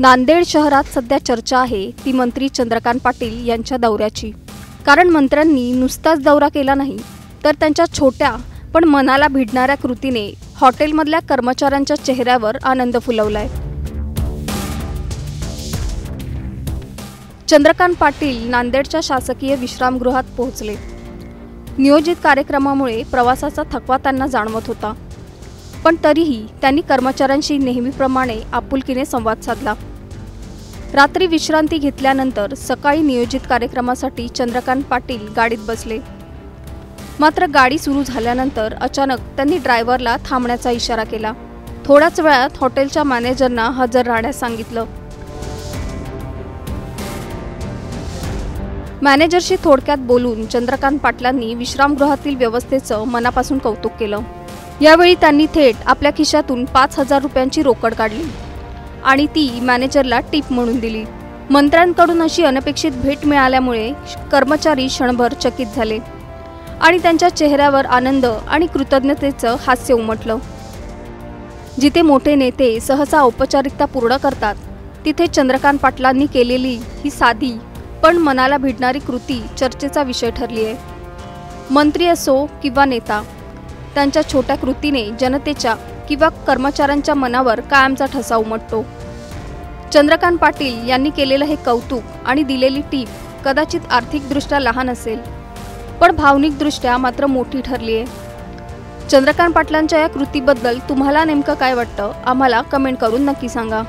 नांदेड शहरात सध्या चर्चा आहे ती मंत्री चंद्रकांत पाटील यांच्या दौऱ्याची। कारण मंत्र्यांनी नुसताच दौरा केला नाही तर त्यांच्या छोट्या पण मनाला भिडणाऱ्या कृतीने हॉटेलमधल्या कर्मचाऱ्यांच्या चेहऱ्यावर आनंद फुलवलाय। चंद्रकांत पाटील नांदेडच्या शासकीय विश्रामगृहात पोहोचले। नियोजित कार्यक्रमामुळे प्रवासाचा थकवा त्यांना जाणवत होता, पण तरीही त्यांनी कर्मचाऱ्यांशी नेहमीप्रमाणे आपुलकीने संवाद साधला। रात्री विश्रांती घेतल्यानंतर सकाळी नियोजित कार्यक्रमासाठी चंद्रकांत पाटील गाडीत बसले। मात्र गाडी सुरू झाल्यानंतर अचानक त्यांनी ड्रायव्हरला थांबण्याचा इशारा केला। थोड्याच वेळात हॉटेलच्या मॅनेजरना हजर राहण्यास सांगितलं। मॅनेजरशी थोडक्यात बोलून चंद्रकांत पाटलांनी विश्रामगृहातील व्यवस्थेचं मनापासून कौतुक केलं। यावेळी त्यांनी थेट आपल्या खिशातून 5,000 रुपयांची रोकड काढली आणि ती मॅनेजरला टिप म्हणून दिली। मंत्र्यांकडून अशी अनपेक्षित भेट मिळाल्यामुळे कर्मचारी क्षणभर चकित झाले आणि त्यांच्या चेहऱ्यावर आनंद आणि कृतज्ञतेचं हास्य उमटलं। जिथे मोठे नेते सहसा औपचारिकता पूर्ण करतात, तिथे चंद्रकांत पाटलांनी केलेली ही साधी पण मनाला भिडणारी कृती चर्चेचा विषय ठरली आहे। मंत्री असो किंवा नेता, त्यांच्या छोट्या कृतीने जनतेच्या किंवा कर्मचाऱ्यांच्या मनावर कायमचा ठसा उमटतो। चंद्रकांत पाटील यांनी केलेलं हे कौतुक आणि दिलेली टीप कदाचित आर्थिकदृष्ट्या लहान असेल, पण भावनिकदृष्ट्या मात्र मोठी ठरली आहे। चंद्रकांत पाटलांच्या या कृतीबद्दल तुम्हाला नेमकं काय वाटतं, आम्हाला कमेंट करून नक्की सांगा।